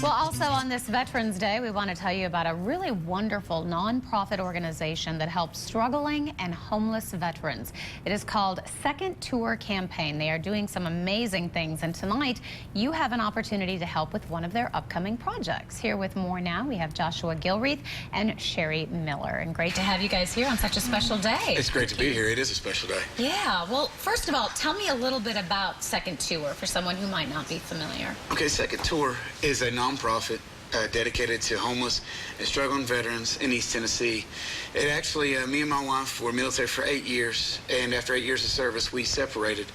Well, also on this Veterans Day, we want to tell you about a really wonderful nonprofit organization that helps struggling and homeless veterans. It is called Second Tour Campaign. They are doing some amazing things, and tonight you have an opportunity to help with one of their upcoming projects. Here with more now, we have Joshua Gilreath and Sherry Miller. And great to have you guys here on such a special day. It's great to be here. It is a special day. Yeah. Well, first of all, tell me a little bit about Second Tour for someone who might not be familiar. Okay, Second Tour is a nonprofit dedicated to homeless and struggling veterans in East Tennessee. It actually, me and my wife were military for 8 years, and after 8 years of service, we separated.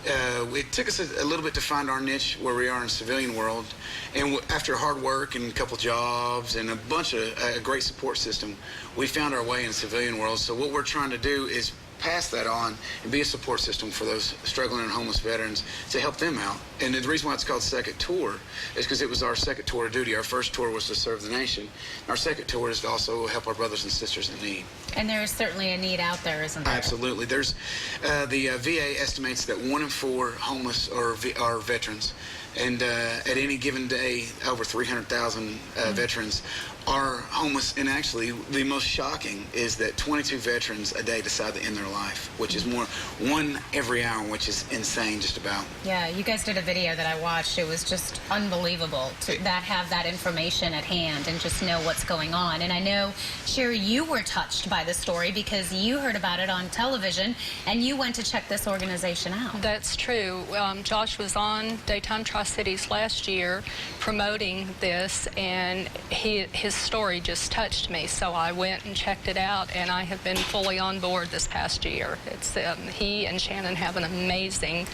It took us a little bit to find our niche where we are in the civilian world, and after hard work and a couple jobs and a bunch of a great support system, we found our way in the civilian world. So what we're trying to do is pass that on and be a support system for those struggling and homeless veterans to help them out. And the reason why it's called Second Tour is because it was our second tour of duty. Our first tour was to serve the nation. Our second tour is to also help our brothers and sisters in need. And there is certainly a need out there, isn't there? Absolutely. There's the VA estimates that 1 in 4 homeless are veterans. And at any given day, over 300,000 veterans are homeless. And actually, the most shocking is that 22 veterans a day decide to end their life, which is one every hour, which is insane just about. Yeah, you guys did a video that I watched. It was just unbelievable to have that information at hand and just know what's going on. And I know, Sherry, you were touched by the story because you heard about it on television and you went to check this organization out. That's true. Josh was on Daytime Tri-Cities last year promoting this, and his story just touched me, so I went and checked it out, and I have been fully on board this past year. It's he and Shannon have an amazing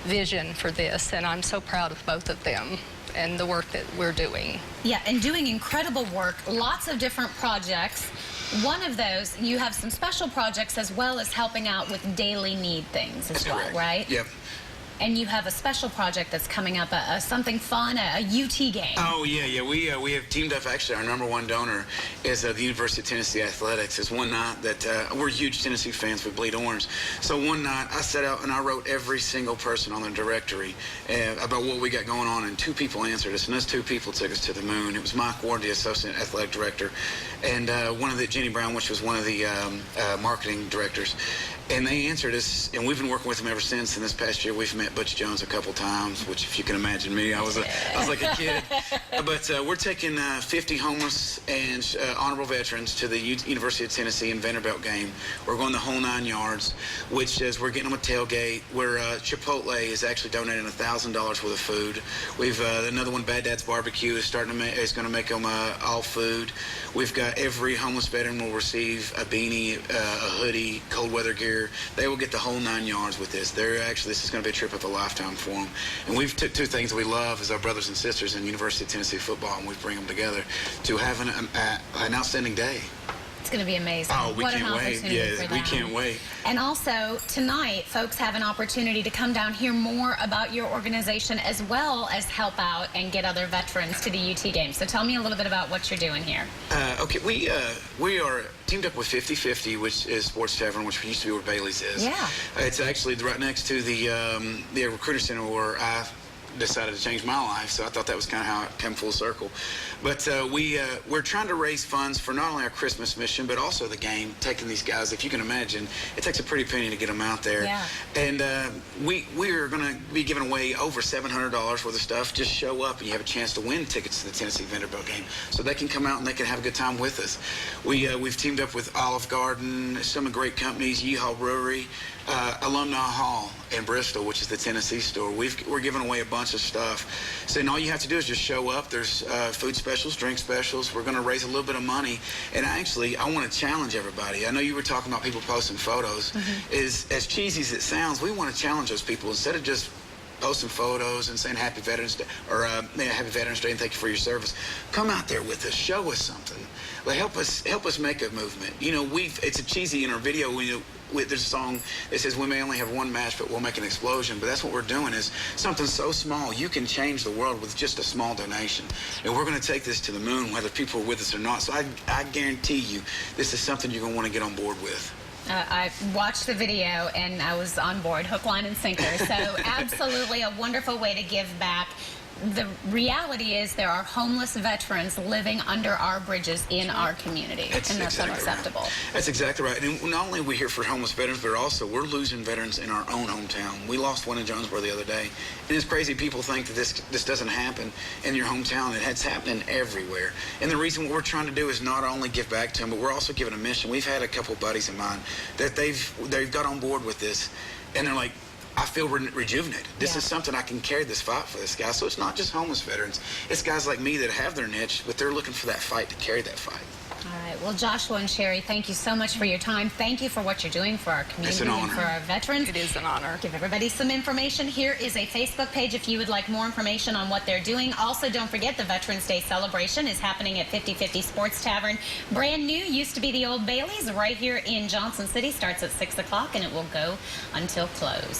vision for this, and I'm so proud of both of them and the work that we're doing. Yeah, and doing incredible work, lots of different projects. One of those, you have some special projects as well as helping out with daily need things as well, right? Yep. And you have a special project that's coming up, something fun, a UT game. Oh, yeah. We have teamed up. Actually, our #1 donor is the University of Tennessee Athletics. It's one night that we're huge Tennessee fans. We bleed orange. So one night I set out and I wrote every single person on the directory about what we got going on, and 2 people answered us, and those 2 people took us to the moon. It was Mike Ward, the Associate Athletic Director, and Jenny Brown, which was one of the marketing directors. And they answered us, and we've been working with them ever since. And this past year, we've met Butch Jones a couple times, which, if you can imagine me, I was like a kid. But we're taking 50 homeless and honorable veterans to the University of Tennessee and Vanderbilt game. We're going the whole 9 yards, which is we're getting them a tailgate. Where Chipotle is actually donating $1,000 worth of food. We've another one, Bad Dad's Barbecue, is going to make them all food. We've got every homeless veteran will receive a beanie, a hoodie, cold weather gear. They will get the whole 9 yards with this. This is going to be a trip of a lifetime for them. And we've took 2 things that we love as our brothers and sisters in University of Tennessee football, and we bring them together to have an outstanding day. It's going to be amazing. Oh, we can't wait. Yeah, we can't wait. And also, tonight, folks have an opportunity to come down, hear more about your organization, as well as help out and get other veterans to the UT game. So tell me a little bit about what you're doing here. Okay, we are teamed up with 50/50, which is Sports Tavern, which used to be where Bailey's is. Yeah. It's actually right next to the recruiter center where I decided to change my life, so I thought that was kind of how it came full circle. But we're trying to raise funds for not only our Christmas mission, but also the game, taking these guys. If you can imagine, it takes a pretty penny to get them out there. Yeah. And we are going to be giving away over $700 worth of stuff. Just show up and you have a chance to win tickets to the Tennessee Vanderbilt game, so they can come out and they can have a good time with us. We've teamed up with Olive Garden, some great companies, Yeehaw Brewery, Alumni Hall in Bristol, which is the Tennessee store. We're giving away a bunch of stuff. So all you have to do is just show up. There's food specials, drink specials. We're going to raise a little bit of money. And actually, I want to challenge everybody. I know you were talking about people posting photos. Is as cheesy as it sounds, we want to challenge those people. Instead of just posting photos and saying Happy Veterans Day or Happy Veterans Day and thank you for your service, come out there with us. Show us something. Help us make a movement. You know, it's a cheesy in our video. There's a song that says we may only have one match, but we'll make an explosion. But that's what we're doing, is something so small. You can change the world with just a small donation. And we're going to take this to the moon, whether people are with us or not. So I guarantee you this is something you're going to want to get on board with. I watched the video and I was on board, hook, line, and sinker. So absolutely a wonderful way to give back. the reality is there are homeless veterans living under our bridges in our community, and that's exactly unacceptable. Right. That's exactly right. And not only are we here for homeless veterans, but also we're losing veterans in our own hometown. We lost one in Jonesboro the other day. And it's crazy people think that this doesn't happen in your hometown. It's happening everywhere. And the reason what we're trying to do is not only give back to them, but we're also giving a mission. We've had a couple of buddies of mine that they've got on board with this, and they're like, I feel rejuvenated. This is something I can carry this fight for this guy. So it's not just homeless veterans. It's guys like me that have their niche, but they're looking for that fight to carry that fight. All right. Well, Joshua and Sherry, thank you so much for your time. Thank you for what you're doing for our community and for our veterans. It is an honor. Give everybody some information. Here is a Facebook page if you would like more information on what they're doing. Also, don't forget the Veterans Day celebration is happening at 50/50 Sports Tavern. Brand new, used to be the Old Bailey's, right here in Johnson City. Starts at 6 o'clock and it will go until close.